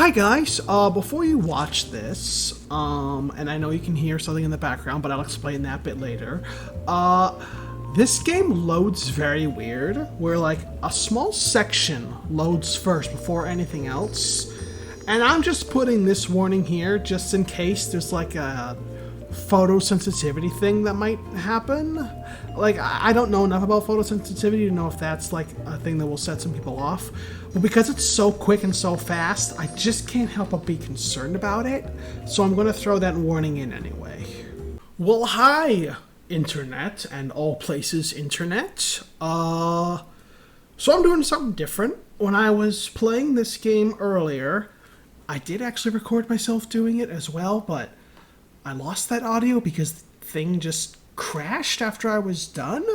Hi guys, before you watch this, and I know you can hear something in the background, but I'll explain that bit later, this game loads very weird, where like a small section loads first before anything else, and I'm just putting this warning here just in case there's like a photosensitivity thing that might happen. Like, I don't know enough about photosensitivity to know if that's like a thing that will set some people off. But because it's so quick and so fast, I just can't help but be concerned about it. So I'm going to throw that warning in anyway. Well, hi, internet and all places internet. So I'm doing something different. When I was playing this game earlier, I did actually record myself doing it as well, but I lost that audio because the thing just crashed after I was done.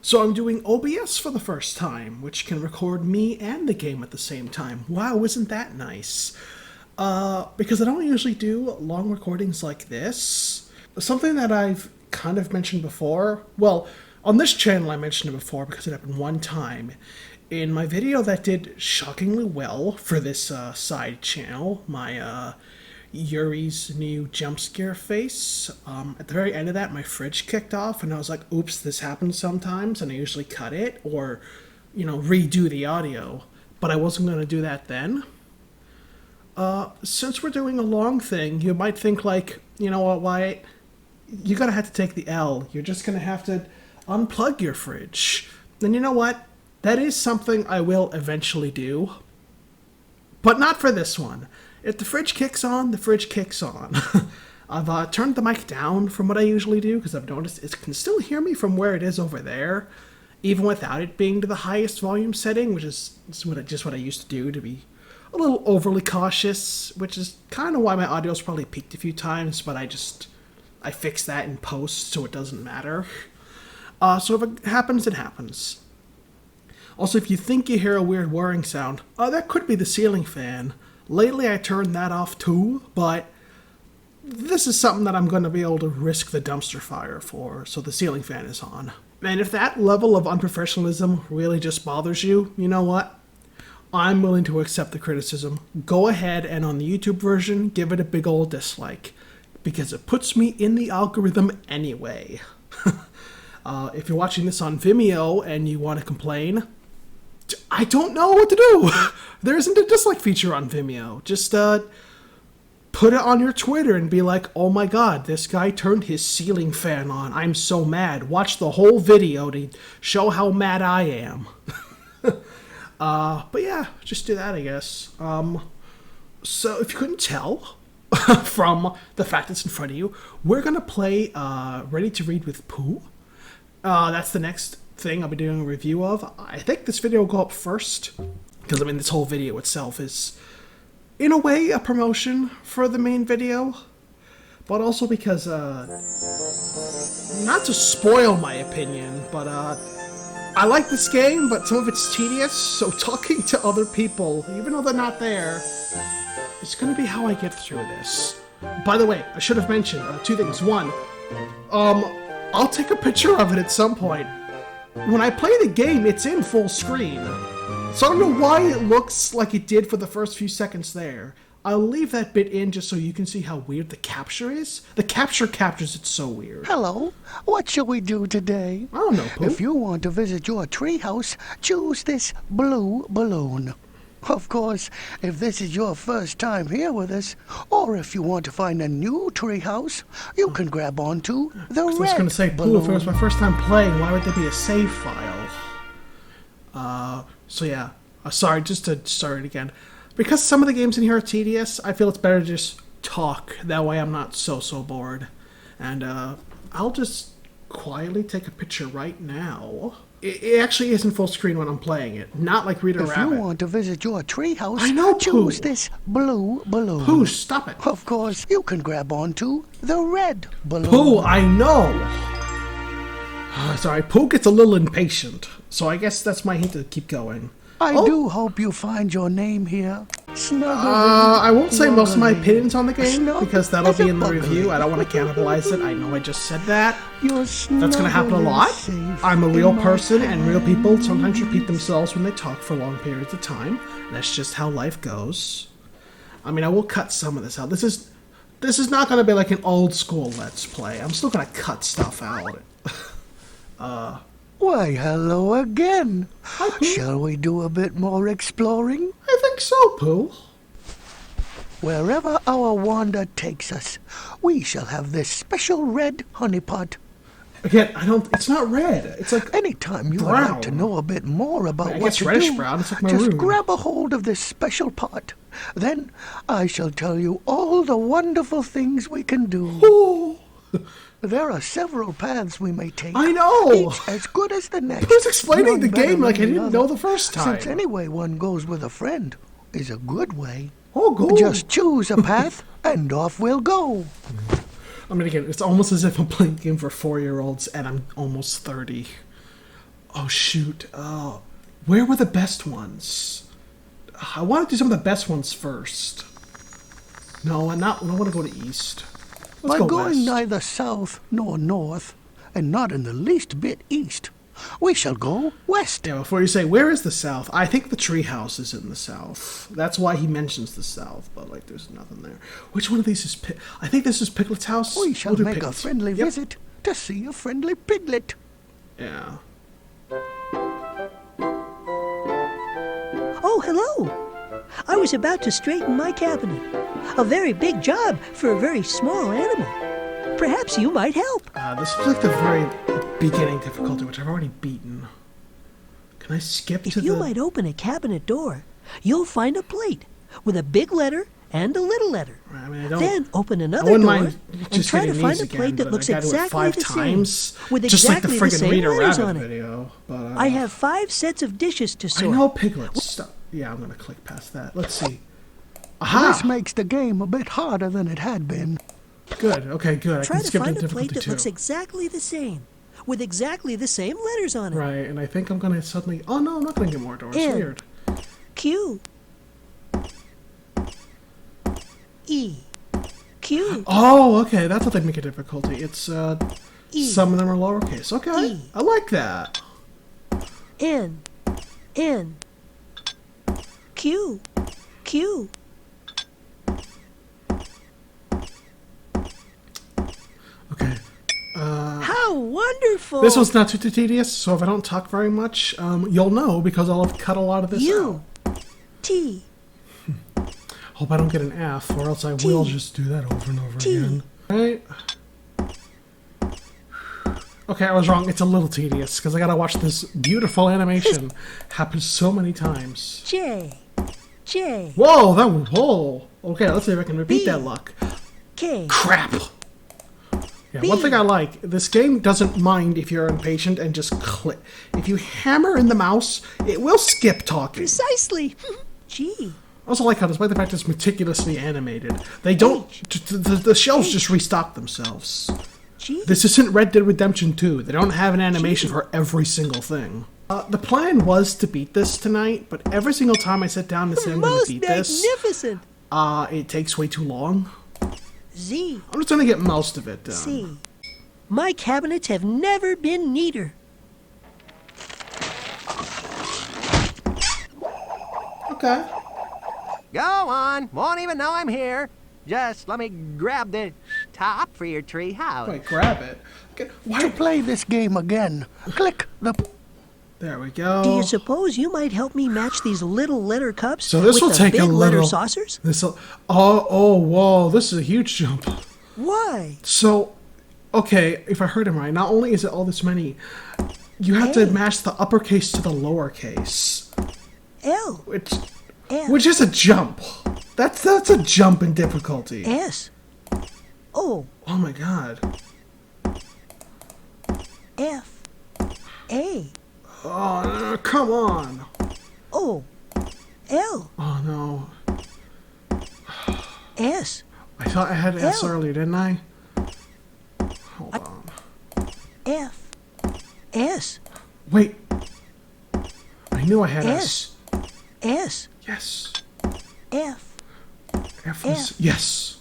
So I'm doing OBS for the first time, which can record me and the game at the same time. Wow, isn't that nice? Because I don't usually do long recordings like this. Something that I've kind of mentioned before, well, on this channel I mentioned it before because it happened one time. In my video that did shockingly well for this side channel, my Yuri's new jump scare face. At the very end of that, my fridge kicked off, and I was like, oops, this happens sometimes, and I usually cut it, or, you know, redo the audio. But I wasn't going to do that then. Since we're doing a long thing, you might think like, you know what, Wyatt? You're going to have to take the L. You're just going to have to unplug your fridge. And you know what? That is something I will eventually do. But not for this one. If the fridge kicks on, the fridge kicks on. I've turned the mic down from what I usually do because I've noticed it can still hear me from where it is over there, even without it being to the highest volume setting, which is just what I used to do to be a little overly cautious, which is kind of why my audio's probably peaked a few times, but I fix that in post so it doesn't matter. So if it happens, it happens. Also, if you think you hear a weird whirring sound, that could be the ceiling fan. Lately, I turned that off too, but this is something that I'm going to be able to risk the dumpster fire for, so the ceiling fan is on. And if that level of unprofessionalism really just bothers you, you know what? I'm willing to accept the criticism. Go ahead and on the YouTube version, give it a big old dislike, because it puts me in the algorithm anyway. If you're watching this on Vimeo and you want to complain, I don't know what to do. There isn't a dislike feature on Vimeo. Just put it on your Twitter and be like, oh my god, this guy turned his ceiling fan on. I'm so mad. Watch the whole video to show how mad I am. But yeah, just do that, I guess. So if you couldn't tell from the fact it's in front of you, we're going to play Ready to Read with Pooh. That's the next thing I'll be doing a review of. I think this video will go up first, because I mean this whole video itself is in a way a promotion for the main video, but also because not to spoil my opinion, but I like this game, but some of it's tedious, so talking to other people, even though they're not there, it's gonna be how I get through this. By the way, I should have mentioned two things. One, I'll take a picture of it at some point. When I play the game, it's in full screen. So I don't know why it looks like it did for the first few seconds there. I'll leave that bit in just so you can see how weird the capture is. The capture captures it so weird. Hello, what shall we do today? I don't know, Pooh. If you want to visit your treehouse, choose this blue balloon. Of course, if this is your first time here with us, or if you want to find a new treehouse, you can grab onto the red balloon. I was going to say, Pooh, if it was my first time playing, why would there be a save file? So yeah, sorry, just to start it again. Because some of the games in here are tedious, I feel it's better to just talk. That way I'm not so bored. And I'll just quietly take a picture right now. It actually isn't full screen when I'm playing it. Not like Reader Rabbit. If you want to visit your treehouse, I know, choose Pooh. this blue balloon. Pooh, stop it. Of course, you can grab onto the red balloon. Pooh, I know. Sorry, Pooh gets a little impatient. So I guess that's my hint to keep going. I do hope you find your name here. I won't say most of my opinions on the game, because that'll be in the review. I don't want to cannibalize it. I know I just said that. That's going to happen a lot. I'm a real person, and real people sometimes repeat themselves when they talk for long periods of time. That's just how life goes. I mean, I will cut some of this out. This is not going to be like an old school Let's Play. I'm still going to cut stuff out. Why, hello again. Hi, Pooh. Shall we do a bit more exploring? I think so, Pooh. Wherever our wander takes us, we shall have this special red honeypot. Again, it's not red. It's like Anytime you would brown. like to know a bit more about I what guess to reddish do, brown. It's like just maroon. grab a hold of this special pot. Then I shall tell you all the wonderful things we can do. Ooh. There are several paths we may take. I know. Each as good as the next. Who's explaining none the better game like I than the didn't other. know the first time? Since any way one goes with a friend is a good way. Oh, go. Just choose a path and off we'll go. I mean, again, it's almost as if I'm playing a game for 4-year-olds and I'm almost 30. Oh, shoot. Where were the best ones? I want to do some of the best ones first. No, I don't want to go to east. Let's By go going west. neither south nor north, and not in the least bit east, we shall go west. Yeah, before you say, where is the south? I think the treehouse is in the south. That's why he mentions the south, but, like, there's nothing there. Which one of these is I think this is Piglet's house. We shall We'll do make a Piglet's. friendly Yep. visit to see a friendly piglet. Yeah. Oh, hello! I was about to straighten my cabinet. A very big job for a very small animal. Perhaps you might help. This is like the very beginning difficulty, which I've already beaten. Can I skip If to you the... might open a cabinet door, you'll find a plate with a big letter and a little letter. I mean, I don't... Then open I another wouldn't door mind and just try to hitting find these a plate again, that but looks I gotta do it exactly 5 the times, same, with just exactly like the the friggin' same Reader letters Rabbit on it. video. But, I have 5 sets of dishes to I sort. know Piglets. Stop. Yeah, I'm gonna click past that. Let's see. Aha! This makes the game a bit harder than it had been. Good. Okay, good. I Try can to skip to find a difficulty plate that 2. looks exactly the same, with exactly the same letters on it. Right, and I think I'm gonna suddenly... Oh, no, I'm not gonna get more doors. N. Weird. Q. E. Q. Oh, okay. That's how they make a difficulty. It's, E. some of them are lowercase. Okay. E. I like that. N. N. Q. Q. Okay. How wonderful! This one's not too tedious, so if I don't talk very much, you'll know because I'll have cut a lot of this U. out. T. Hope I don't get an F, or else I T. will just do that over and over T. again. Right? Okay, I was wrong. It's a little tedious, because I gotta watch this beautiful animation happen so many times. J. J. Whoa, that was... Whoa! Okay, let's see if I can repeat B. that luck. K. Crap! Yeah, B. one thing I like, this game doesn't mind if you're impatient and just click. If you hammer in the mouse, it will skip talking. Precisely. G. I also like how, despite the fact it's meticulously animated, they don't... The shelves just restock themselves. G. This isn't Red Dead Redemption 2. They don't have an animation for every single thing. The plan was to beat this tonight, but every single time I sit down and say I'm going to Most beat this, magnificent. it takes way too long. Z. I'm just going to get most of it done. C. My cabinets have never been neater. Okay. Go on. Won't even know I'm here. Just let me grab the top for your tree house. Wait, grab it. Okay. To Why? play this game again, click the... There we go. Do you suppose you might help me match these little letter cups So this with will the take big a letter little... saucers? This'll... Oh, whoa. This is a huge jump. Why? So, okay, if I heard him right, not only is it all this many, you have to Hey. match the uppercase to the lowercase. L. F. Which is a jump. That's a jump in difficulty. S. O. Oh my god. F. A. Oh, come on. O. L. Oh no. S. I thought I had S L. earlier, didn't I? Hold on. F. S. Wait. I knew I had S. S. Yes. F. F was... F. Yes.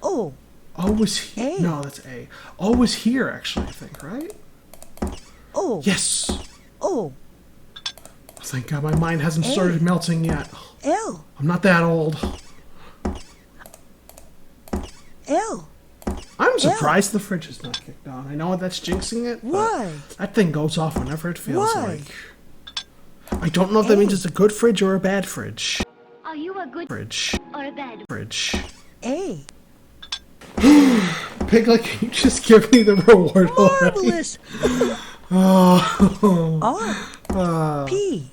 O. O was here. A. No, that's A. O was here, actually, I think, right? O. Yes. O. Thank God my mind hasn't A. started melting yet. L. I'm not that old. surprised the fridge is not kicked on. I know that's jinxing it, but Why? that thing goes off whenever it feels Why? like. I don't know if that means it's a good fridge or a bad fridge. Are you a good Fridge. or a bad? Fridge. A. Piglet, can you just give me the reward already? Marvelous. Oh. R. P.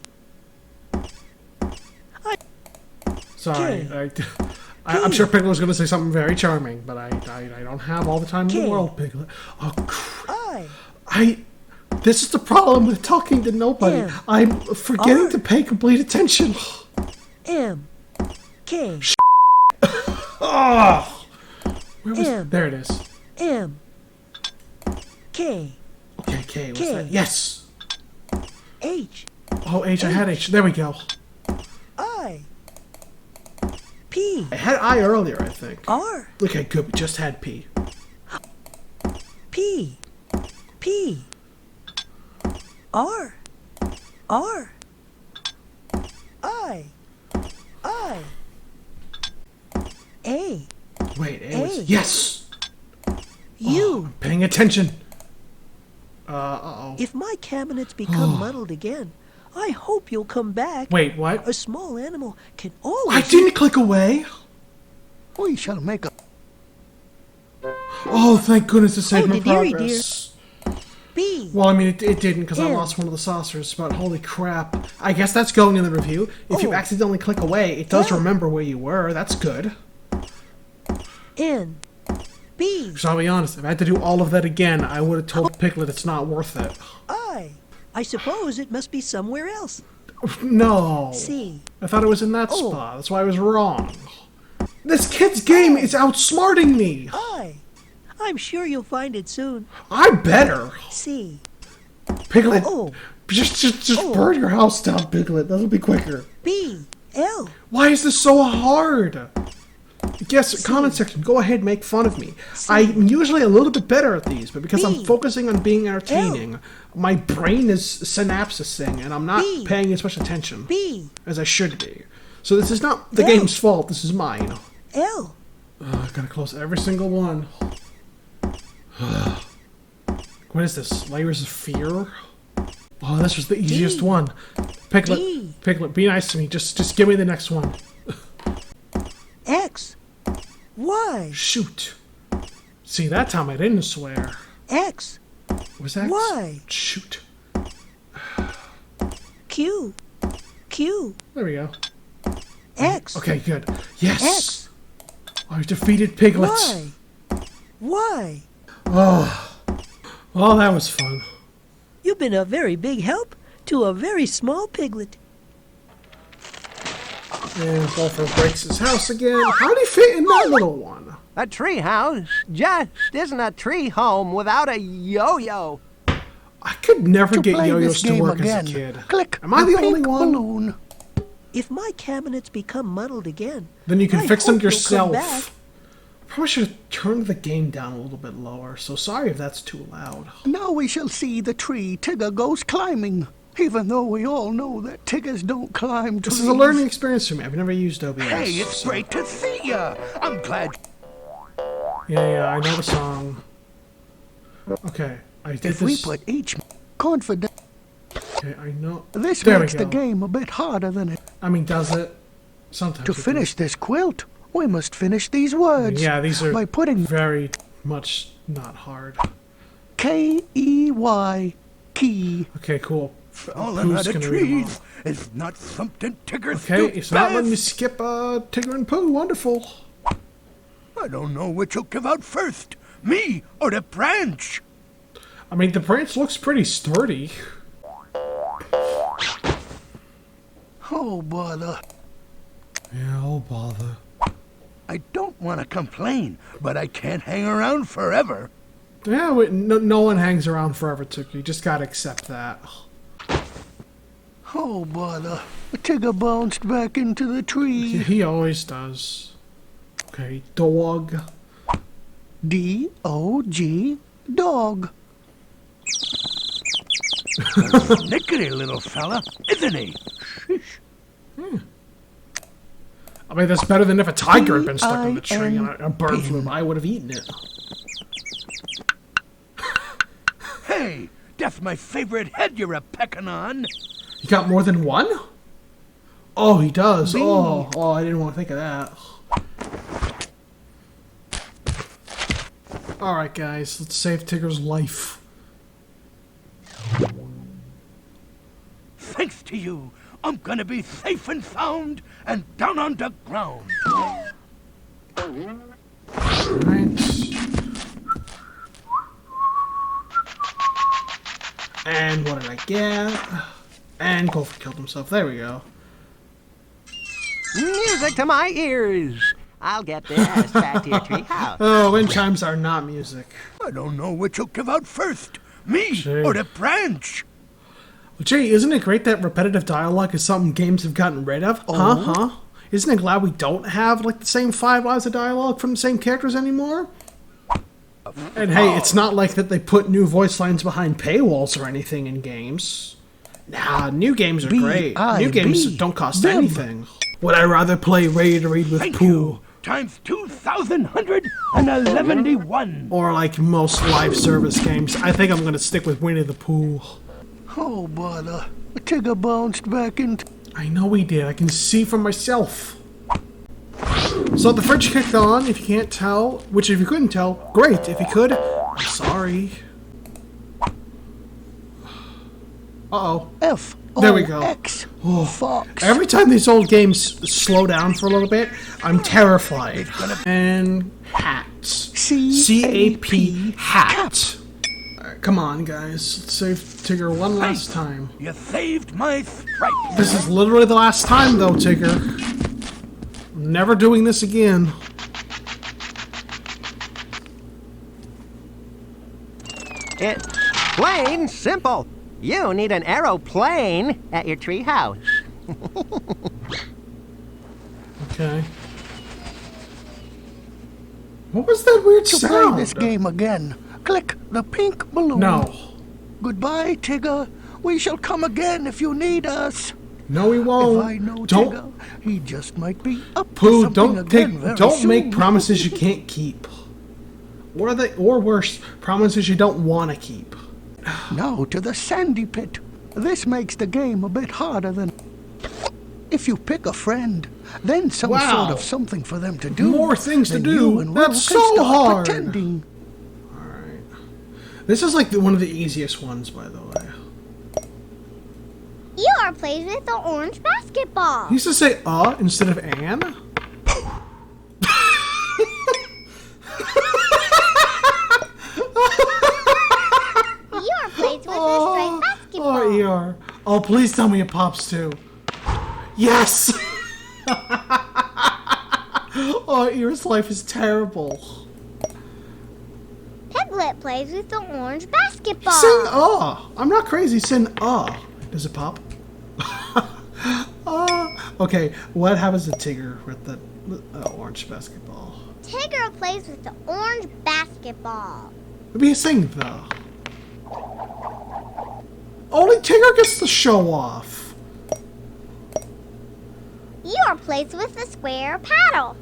Sorry. K. I'm sure Piglet was going to say something very charming, but I don't have all the time in K. the world, Piglet. Oh, crap. I. This is the problem with talking to nobody. M. I'm forgetting R. to pay complete attention. M. K. Oh! Where was M. There it is. M. K. Okay, K. What's K. that? Yes. H. Oh, H. I had H. There we go. I. P. I had I earlier, I think. R. Okay, good. We just had P. P. P. R. R. I. A. Wait, A was... A. Yes! U. I'm paying attention. Uh-oh. If my cabinets become muddled again, I hope you'll come back. Wait, what? A small animal can I always... didn't click away. We shall make a... Oh, thank goodness it saved Oh, my dearie progress. B. Well, I mean, it didn't because I M. lost one of the saucers, but holy crap. I guess that's going in the review. If you Oh. accidentally click away, it does L. remember where you were. That's good. N. B. So I'll be honest, if I had to do all of that again, I would have told Piglet it's not worth it. I suppose it must be somewhere else. No. C. I thought it was in that Oh. spot. That's why I was wrong. This kid's game is outsmarting me. I'm sure you'll find it soon. I better. C. Piglet, Oh. just Oh. burn your house down, Piglet. That'll be quicker. B. L. Why is this so hard? Yes, comment section. Go ahead, make fun of me. I'm usually a little bit better at these, but because I'm B. focusing on being entertaining, my brain is synapsesing, and I'm not B. paying as much attention B. as I should be. So this is not the L. game's fault. This is mine. L. I gotta close every single one. What is this? Layers of fear? Oh, this was the easiest D. one. Piglet, D. Piglet, be nice to me. Just give me the next one. X. Y. Shoot. See, that time I didn't swear. X. Was that? Y. Shoot. Q. Q. There we go. X. Okay, good. Yes. X. I defeated piglets. Y. Y. Oh, that was fun. You've been a very big help to a very small piglet. And Golfer breaks his house again. How'd he fit in that little one? A tree house just isn't a tree home without a yo-yo. I could never To get play yo-yos this to game work again, as a kid. click Am I the only pink one? balloon. If my cabinets become muddled again, Then you can I fix them hope you'll come back. yourself. Probably should have turned the game down a little bit lower, so sorry if that's too loud. Now we shall see the tree Tigger goes climbing. Even though we all know that Tiggers don't climb trees. This is a learning experience for me. I've never used OBS. Hey, it's so- great to see ya. I'm glad. Yeah, I know the song. Okay, I did If this. we put each confident, Okay, I know. this There we makes the go. game a bit harder than it. I mean, does it? Sometimes. To it does. finish this quilt, we must finish these words. Yeah, these are by putting very much not hard. K-E-Y, key. Okay, cool. Falling Pooh's out of gonna read them trees is not something Tigger Okay, do it's not letting me best. skip Tigger and Pooh. Wonderful. I don't know which will give out first, me or the branch. I mean, the branch looks pretty sturdy. Oh, bother. Yeah, oh bother. I don't want to complain, but I can't hang around forever. Yeah, no one hangs around forever, Tookie. You just gotta accept that. Oh, bother. Tigger bounced back into the tree. He always does. Okay, dog. D-O-G, dog. Nickety little fella, isn't he? I mean, that's better than if a tiger had been stuck in the tree and a bird P-I-N. flew by. I would have eaten it. Hey, that's my favorite head you're a pecking on. You got more than one? Oh, he does. Oh, I didn't want to think of that. Alright, guys, let's save Tigger's life. Thanks to you, I'm gonna be safe and sound and down on the ground. Alright. And what did I get? And Gopher killed himself. There we go. Music to my ears. I'll get this back to your treehouse. Oh, wind chimes are not music. I don't know which will give out first, me Gee. or the branch. Well, gee, isn't it great that repetitive dialogue is something games have gotten rid of? Huh? Isn't it glad we don't have like the same 5 lines of dialogue from the same characters anymore? And hey, it's not like that they put new voice lines behind paywalls or anything in games. Nah, new games are great. New games don't cost anything. Would I rather play Read with Thank Pooh? you. Times 2,111. Or like most live service games, I think I'm gonna stick with Winnie the Pooh. Oh, bother. Tigger bounced back into... I know he did. I can see for myself. So the fridge kicked on, if you can't tell. Which, if you couldn't tell, great. If you could, I'm sorry. Uh-oh. F. There we go. X. Fox. Every time these old games slow down for a little bit, I'm terrified. And hats. C-A-P. Hat. Alright, come on, guys. Let's save Tigger one last time. You saved my stripe. This is literally the last time, though, Tigger. I'm never doing this again. It's plain simple. You need an aeroplane at your treehouse. Okay. What was that weird To sound? play this game again, click the pink balloon. No. Goodbye, Tigger. We shall come again if you need us. No, we won't. If I know Don't, Tigger, he just might be up to Pooh, something again very don't soon. make promises you can't keep. Or worse, promises you don't want to keep. Now to the sandy pit. This makes the game a bit harder than... If you pick a friend, then some Wow. sort of something for them to do. More things to then do. you and Roo That's can so start hard. Pretending. Alright. This is like one of the easiest ones, by the way. You are playing with the orange basketball. He used to say instead of an. You are playing with the striped basketball. Oh, ER. Oh, please tell me it pops too. Yes! Oh, Ear's life is terrible. Piglet plays with the orange basketball. Sing I'm not crazy. Sing Does it pop? Okay, what happens to Tigger with the orange basketball? Tigger plays with the orange basketball. Maybe sing the. Only Tigger gets to show off. You are placed with the square paddle.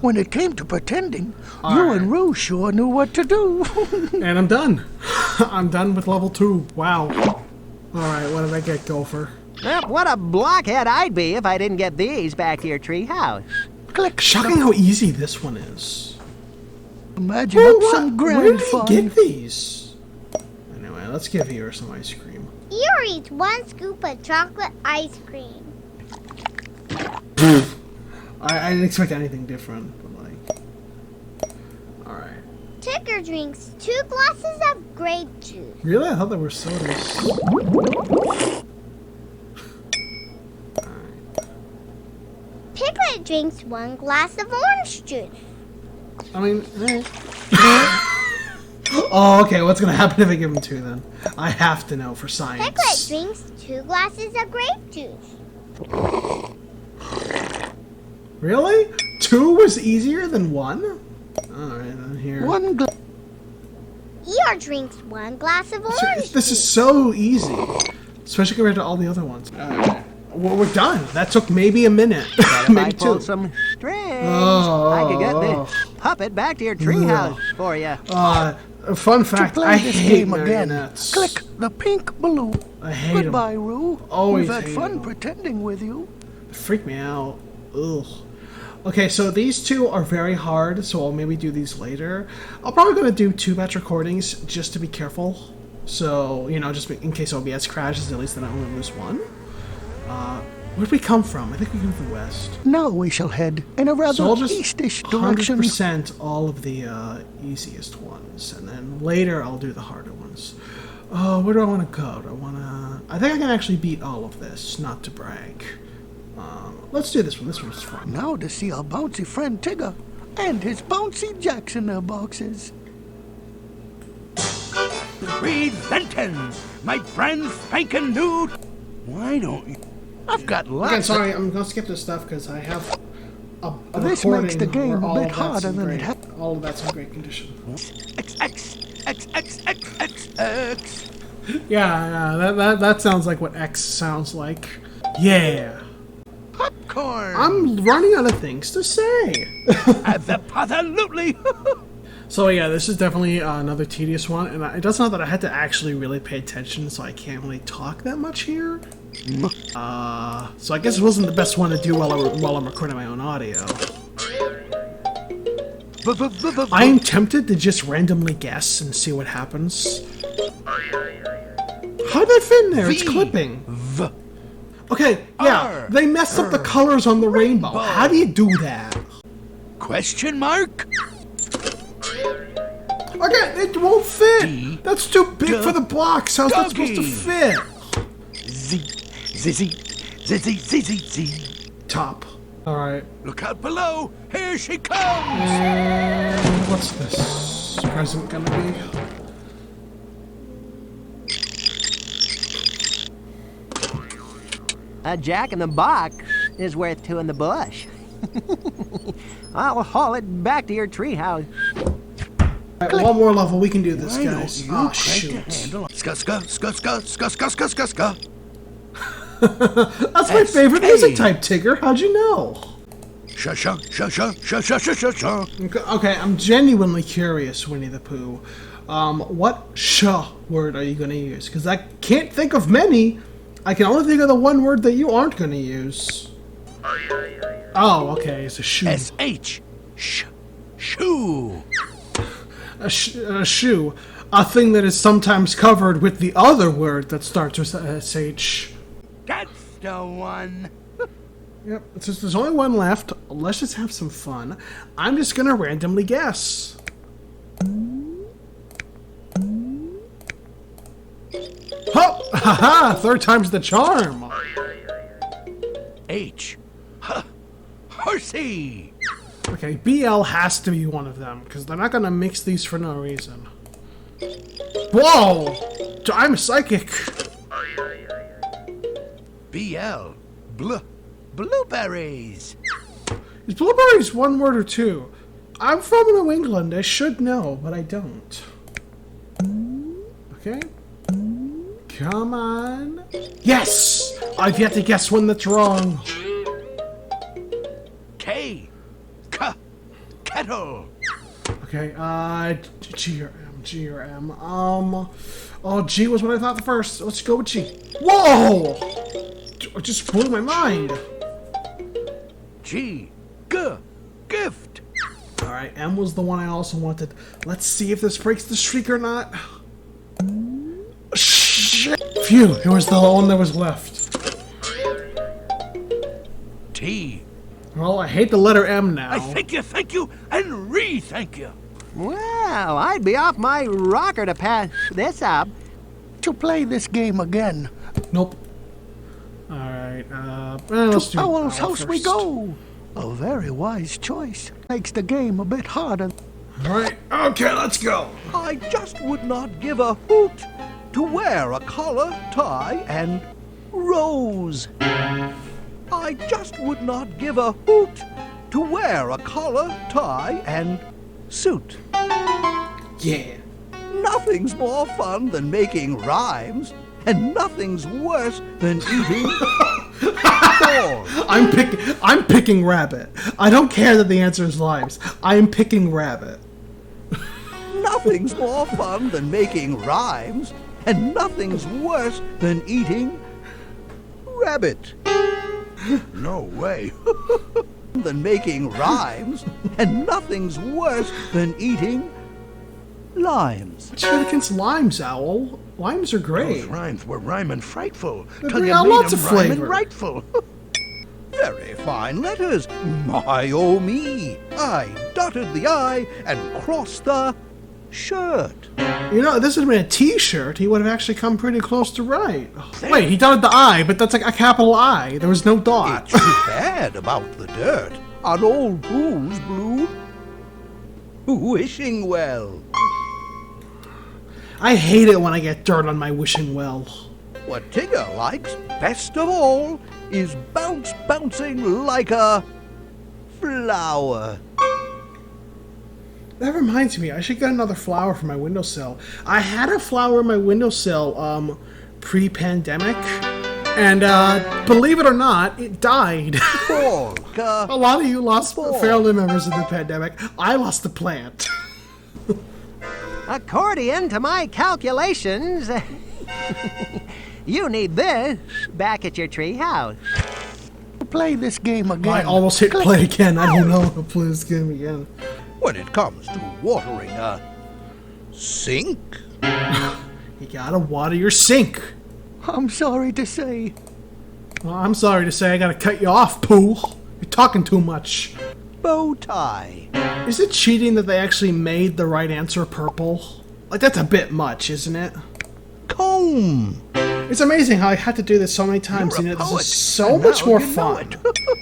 When it came to pretending, you and Roo sure knew what to do. And I'm done. I'm done with level 2. Wow. Alright, what did I get, Gopher? Well, what a blockhead I'd be if I didn't get these back to your treehouse. Click. Shocking how easy this one is. Imagine Whoa, up some Where grand did fun. he get these? Anyway, let's give Eeyore some ice cream. Eeyore eats 1 scoop of chocolate ice cream. I didn't expect anything different, but like... Alright. Tigger drinks 2 glasses of grape juice. Really? I thought there were sodas. Piglet drinks 1 glass of orange juice. I mean... Oh, okay, what's gonna happen if I give him 2 then? I have to know for science. Piglet drinks 2 glasses of grape juice. Really? 2 was easier than 1? Alright, then here. One glass. Eeyore drinks 1 glass of orange This is juice. so easy. Especially compared to all the other ones. Well, we're done. That took maybe a minute. But if I maybe pull 2. some strings, Oh, I could get this puppet back to your treehouse for you. Fun fact, Play I this hate game again. marionettes. Click the pink balloon. I hate 'em. Goodbye, Roo. Always We've had hate fun 'em. pretending with you. Freak me out. Ugh. Okay, so these two are very hard, so I'll maybe do these later. I'm probably going to do 2 batch recordings just to be careful. So, you know, just in case OBS crashes, at least then I only lose 1. Where'd we come from? I think we came from the west. Now we shall head in a rather So I'll just eastish direction. 100% all of the easiest ones, and then later I'll do the harder ones. Where do I want to go? I think I can actually beat all of this, not to brag. Let's do this one. This one's fun. Now to see our bouncy friend Tigger and his bouncy jacks in their boxes. Presenting my brand spanking new. Why don't you? I've got lots. Okay, sorry, I'm going to skip this stuff because I have a This recording makes the game where a all bit of that's harder in than it great- ha- all of that's in great condition. X. Yeah, that sounds like what X sounds like. Yeah. Popcorn. I'm running out of things to say. Absolutely. So yeah, this is definitely another tedious one, and it does know that I had to actually really pay attention, so I can't really talk that much here. So I guess it wasn't the best one to do while I'm recording my own audio. I am tempted to just randomly guess and see what happens. How'd that fit in there? It's clipping. Okay, yeah, they messed up the colors on the rainbow. How do you do that? Question mark? Okay, it won't fit. That's too big for the box. How's that supposed to Doggy. fit? Z. Top. All right. Look out below. Here she comes. And what's this present gonna be? A jack in the box is worth 2 in the bush. I'll haul it back to your treehouse. All right, one more level. We can do this, Why guys. don't you Oh, crank shoot. the handle? Ska. That's my favorite music type, Tigger. How'd you know? Sha. Okay, I'm genuinely curious, Winnie the Pooh. What sh word are you going to use? Because I can't think of many. I can only think of the one word that you aren't going to use. Oh, okay, it's a shoe. SH. Shoe. A shoe. A thing that is sometimes covered with the other word that starts with SH. That's the one. Yep, since there's only one left, let's just have some fun. I'm just gonna randomly guess. Oh! Haha! 3rd time's the charm! H. Horsey. Okay, BL has to be one of them, because they're not gonna mix these for no reason. Whoa! I'm psychic! BL. Blueberries. Is blueberries one word or 2? I'm from New England, I should know, but I don't. Okay. Come on. Yes! I've yet to guess one that's wrong. K. Kettle. Okay, G or M. Oh, G was what I thought first. Let's go with G. Whoa! It just blew my mind. G. Gift. Alright, M was the one I also wanted. Let's see if this breaks the streak or not. Shit! Phew, it was the one that was left. T. Well, I hate the letter M now. I thank you, and re-thank you. Well, I'd be off my rocker to pass this up. To play this game again. Nope. Alright, let's do Owl's Owl house we first. go. A very wise choice. Makes the game a bit harder. Alright, okay, let's go. I just would not give a hoot to wear a collar, tie, and rose. I just would not give a hoot to wear a collar, tie, and suit. Yeah. Nothing's more fun than making rhymes, and nothing's worse than eating balls. I'm picking rabbit. I don't care that the answer is limes. I am picking rabbit. Nothing's more fun than making rhymes, and nothing's worse than eating rabbit. No way. Than making rhymes, and nothing's worse than eating limes. What's your against limes, Owl? Limes are great. Those rhymes were rhyming frightful. They Till bring you out made lots 'em of rhyming flavor. rightful. Very fine letters. My oh me. I dotted the I and crossed the shirt. You know, if this had been a T-shirt, he would have actually come pretty close to right. Wait, he dotted the I, but that's like a capital I. There was no dot. It's too bad about the dirt on old Pooh's blue wishing well. I hate it when I get dirt on my wishing well. What Tigger likes best of all is bouncing like a flower. That reminds me, I should get another flower for my windowsill. I had a flower in my windowsill pre-pandemic, and believe it or not, it died. Polka. A lot of you lost family members in the pandemic. I lost the plant. According to my calculations, you need this back at your tree house. Play this game again. I almost hit play again. I don't know how to play this game again. When it comes to watering a sink, You gotta water your sink. I'm sorry to say. Well, I'm sorry to say I gotta cut you off, Pooh. You're talking too much. bow tie. Is it cheating that they actually made the right answer purple? Like, that's a bit much, isn't it? Comb. It's amazing how I had to do this so many times, You're a and this poet, is so and much now more you know fun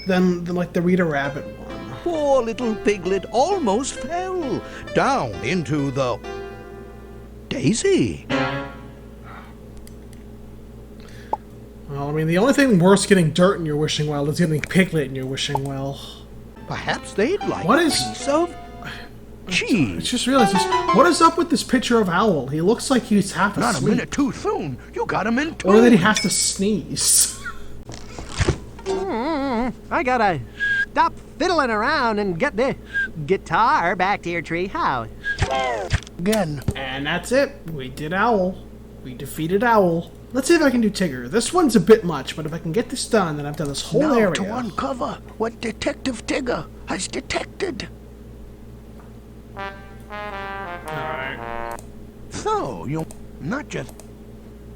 than like the Read a Rabbit one. Poor little piglet almost fell down into the daisy. Well, I mean, the only thing worse getting dirt in your wishing well is getting Piglet in your wishing well. Perhaps they'd like What a is- piece of I cheese. just realized this. What is up with this picture of Owl? He looks like he's half Not a asleep. minute too soon. You got him in two. Or that he has to sneeze. I gotta stop fiddling around and get the guitar back to your tree house. Again. And that's it. We did Owl. We defeated Owl. Let's see if I can do Tigger. This one's a bit much, but if I can get this done, then I've done this whole Now area. to uncover what Detective Tigger has detected. So, you not just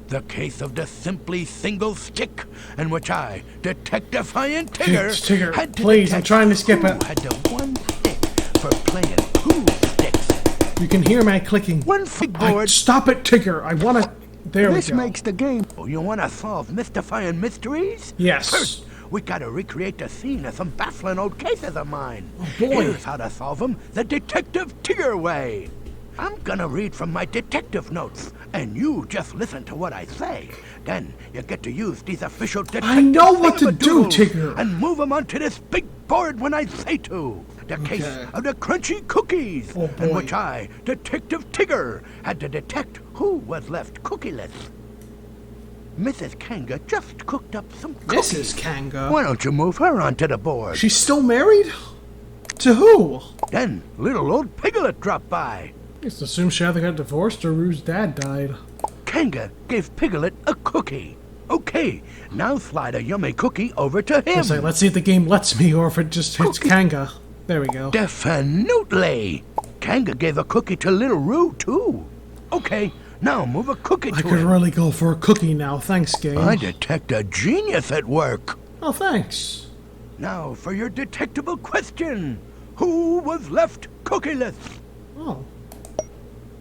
the case of the simply single stick in which I, Detective-ian Tigger, Tigger, had to please, I'm detect trying to skip who it. had the one stick for playing Pooh sticks. You can hear my clicking. One board. Stop it, Tigger. I want to... There This we go. makes the game. You want to solve mystifying mysteries? Yes. First, we gotta recreate the scene of some baffling old cases of mine. Oh, boy. Here's how to solve them the Detective Tigger way. I'm gonna read from my detective notes, and you just listen to what I say. Then you get to use these official detective know what to do, thingamadoodles Tigger. and move them onto this big board when I say to. The case Okay. of the crunchy cookies, Oh, in boy. which I, Detective Tigger, had to detect who was left cookieless. Mrs. Kanga just cooked up some cookies. Mrs. Kanga. Why don't you move her onto the board? She's still married? To who? Then little old Piglet dropped by. Just assume she either got divorced or Roo's dad died. Kanga gave Piglet a cookie. Okay, now slide a yummy cookie over to him. It's like, let's see if the game lets me or if it just hits Kanga. There we go. Definitely. Kanga gave a cookie to little Roo, too. Okay, now move a cookie I to could him. really go for a cookie now. Thanks, game. I detect a genius at work. Oh, thanks. Now for your detectable question. Who was left cookieless? Oh.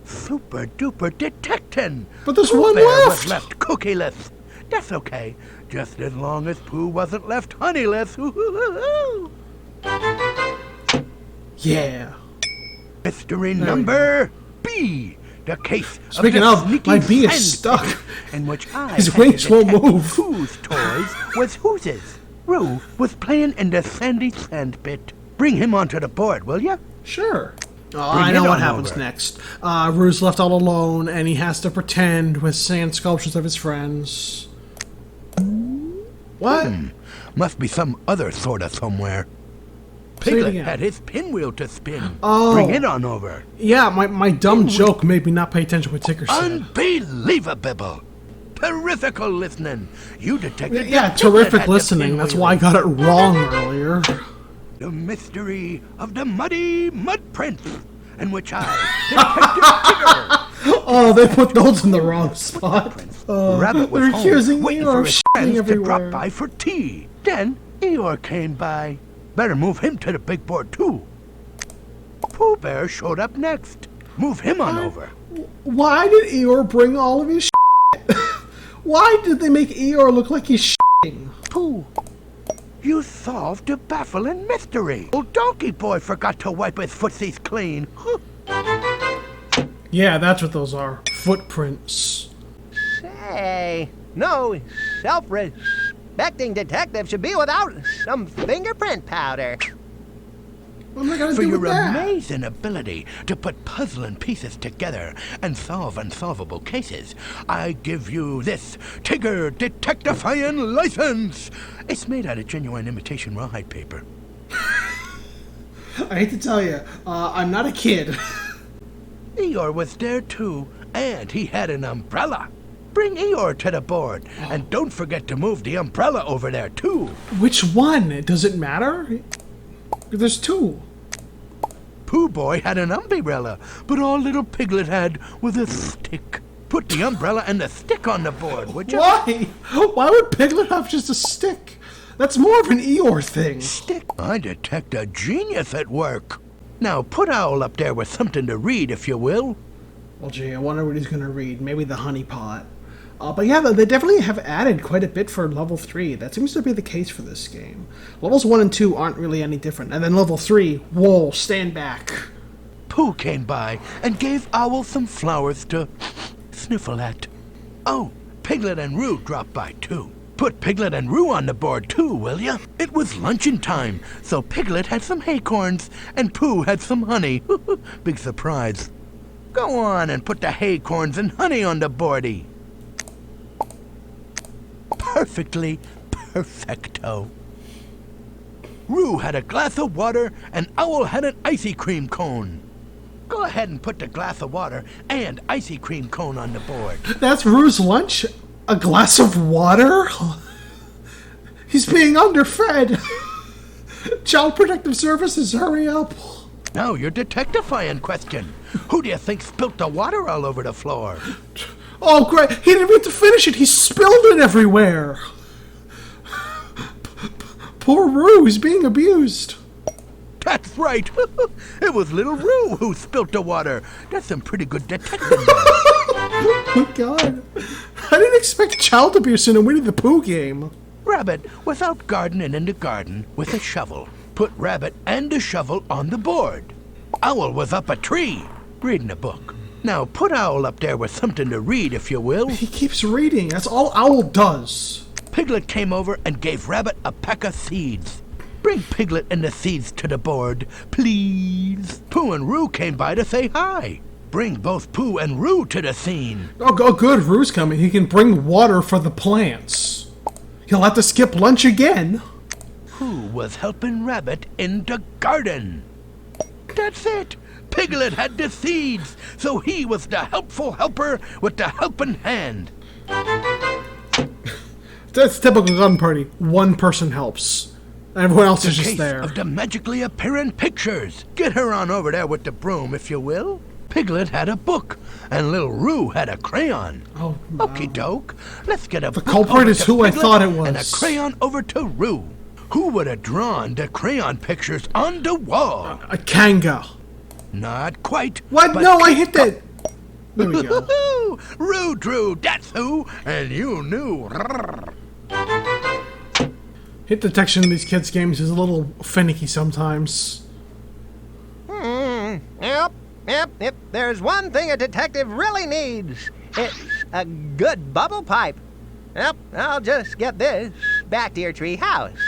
Super duper detectin'. But there's Pooh one Bear left. was left cookieless. That's okay, just as long as Pooh wasn't left honeyless. Yeah. Mystery number B. The case Speaking of, of, the sneaky my bee is friend stuck. stick, in which I His had to wings won't detect move. Whose toys was whose's? Roo was playing in the sandy sand pit. Bring him onto the board, will ya? Sure. Oh, Bring I it know what on happens over. next. Roo's left all alone, and he has to pretend with sand sculptures of his friends. What? Must be some other sort of somewhere. Say it Piglet again. had his pinwheel to spin. Oh. Bring it on over. Yeah, my dumb joke made me not pay attention to what Ticker said. Unbelievable. Terrifical listening. You detected Yeah, that Piglet terrific had the listening. That's pinwheel. why I got it wrong earlier. The mystery of the muddy mud prints, in which I, Detective Tigger, Oh, they put those in the wrong spot. Rabbit was they're home, accusing waiting Eeyore for of his shitting friends to everywhere. drop by for tea. Then Eeyore came by. Better move him to the big board too. Pooh Bear showed up next. Move him on over. Why did Eeyore bring all of his shit? Why did they make Eeyore look like he's shitting? Pooh, you solved a baffling mystery. Old Donkey Boy forgot to wipe his footsies clean. Yeah, that's what those are. Footprints. Say, no self-respecting detective should be without some fingerprint powder. What am I gonna For do your with that? amazing ability to put puzzling pieces together and solve unsolvable cases, I give you this Tigger Detectifying License. It's made out of genuine imitation rawhide paper. I hate to tell you, I'm not a kid. Eeyore was there too, and he had an umbrella. Bring Eeyore to the board, and don't forget to move the umbrella over there too. Which one? Does it matter? There's two. Pooh Boy had an umbrella, but all little Piglet had was a stick. Put the umbrella and the stick on the board, would you? Why? Why would Piglet have just a stick? That's more of an Eeyore thing. Stick? I detect a genius at work. Now put Owl up there with something to read, if you will. Well, gee, I wonder what he's gonna read. Maybe the honey pot. But yeah, they definitely have added quite a bit for level 3. That seems to be the case for this game. Levels 1 and 2 aren't really any different. And then level 3, whoa, stand back. Pooh came by and gave Owl some flowers to sniffle at. Oh, Piglet and Roo dropped by too. Put Piglet and Roo on the board too, will ya? It was luncheon time, so Piglet had some haycorns and Pooh had some honey. Big surprise. Go on and put the haycorns and honey on the boardy. Perfectly perfecto. Roo had a glass of water and Owl had an icy cream cone. Go ahead and put the glass of water and icy cream cone on the board. That's Roo's lunch? A glass of water? He's being underfed. Child Protective Services, hurry up. Now your detectifying question. Who do you think spilt the water all over the floor? Oh, great. He didn't get to finish it. He spilled it everywhere. Poor Roo, he's being abused. That's right. It was little Roo who spilt the water. That's some pretty good detective. Oh my god. I didn't expect child abuse in a Winnie the Pooh game. Rabbit was out gardening in the garden with a shovel. Put Rabbit and the shovel on the board. Owl was up a tree, reading a book. Now put Owl up there with something to read, if you will. He keeps reading. That's all Owl does. Piglet came over and gave Rabbit a pack of seeds. Bring Piglet and the seeds to the board, please. Pooh and Roo came by to say hi. Bring both Pooh and Roo to the scene. Oh, good. Roo's coming. He can bring water for the plants. He'll have to skip lunch again. Who was helping Rabbit in the garden? That's it. Piglet had the seeds, so he was the helpful helper with the helping hand. That's typical garden party. One person helps. Everyone else is just Case there. of the magically appearing pictures. Get her on over there with the broom, if you will. Piglet had a book, and little Roo had a crayon. Oh, no. Okie doke. Let's get a book culprit over is to who I Piglet thought it and a was. crayon over to Roo. Who would have drawn the crayon pictures on the wall? A Kanga. Not quite. What? but No, I hit that. There we go. Roo drew, that's who, and you knew. Hit detection in these kids' games is a little finicky sometimes. Yep. If there's one thing a detective really needs, it's a good bubble pipe. Yep, I'll just get this back to your tree house.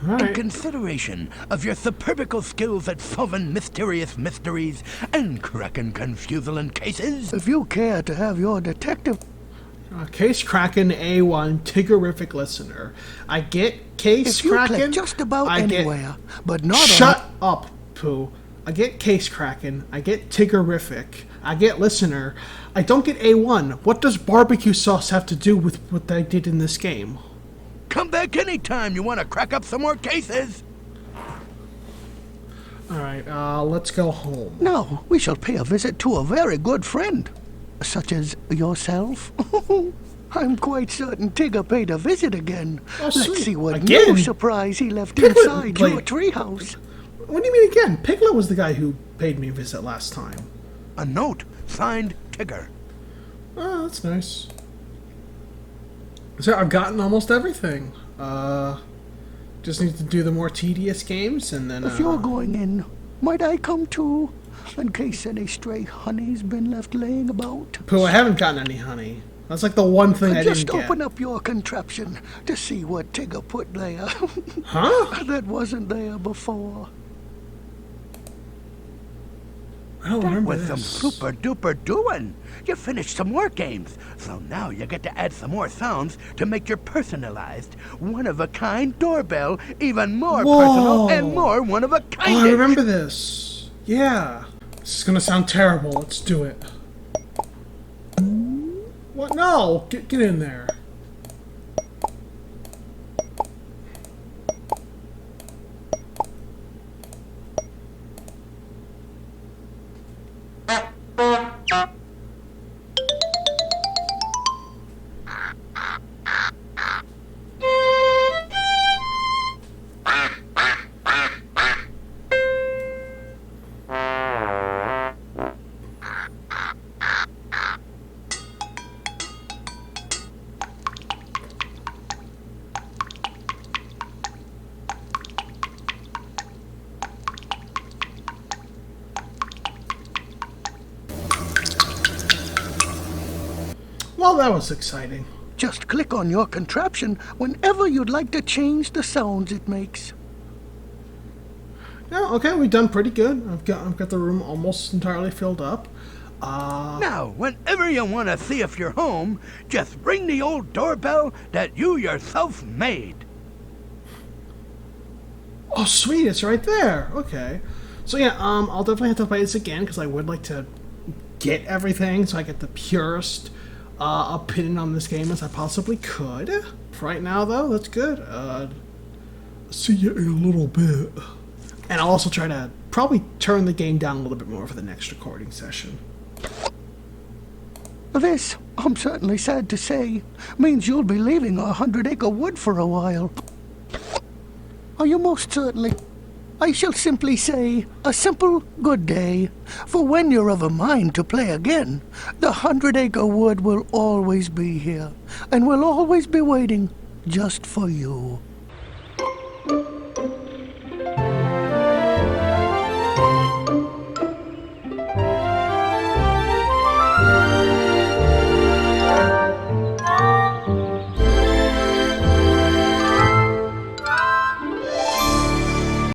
In Alright. consideration of your superbical skills at solving mysterious mysteries and cracking confusing cases, If you care to have your detective Case Kraken A1 Tiggerific Listener. I get Case If you Kraken. click just about I get- anywhere, but not Shut up, Pooh. I get Case Kraken. I get Tiggerific. I get Listener. I don't get A1. What does barbecue sauce have to do with what I did in this game? Come back anytime you want to crack up some more cases. Alright, let's go home. Now we shall pay a visit to a very good friend, such as yourself. I'm quite certain Tigger paid a visit again. Oh, sweet. Let's see what Again? new surprise he left Piglet inside your played- treehouse. What do you mean again? Piglet was the guy who paid me a visit last time. A note signed Tigger. Oh, that's nice. So I've gotten almost everything. Just need to do the more tedious games, and then, If you're going in, might I come too? In case any stray honey's been left laying about. Pooh, I haven't gotten any honey. That's like the one thing I Just didn't get. open up your contraption to see what Tigger put there. Huh? That wasn't there before. I don't remember With some this. super duper doing. You finished some more games, so now you get to add some more sounds to make your personalized, one-of-a-kind doorbell even more Whoa. personal and more one-of-a-kind. Oh, I remember this. Yeah. This is gonna sound terrible. Let's do it. What? No! Get in there. Well, that was exciting. Just click on your contraption whenever you'd like to change the sounds it makes. Yeah, okay, we've done pretty good. I've got the room almost entirely filled up. Now, whenever you want to see if you're home, just ring the old doorbell that you yourself made. Oh, sweet, it's right there. Okay. So yeah, I'll definitely have to play this again because I would like to get everything so I get the purest opinion on this game as I possibly could. For right now, though, that's good. See you in a little bit. And I'll also try to probably turn the game down a little bit more for the next recording session. This, I'm certainly sad to say, means you'll be leaving our 100-acre wood for a while. Are you most certainly? I shall simply say a simple good day, for when you're of a mind to play again, the 100-acre wood will always be here, and will always be waiting just for you.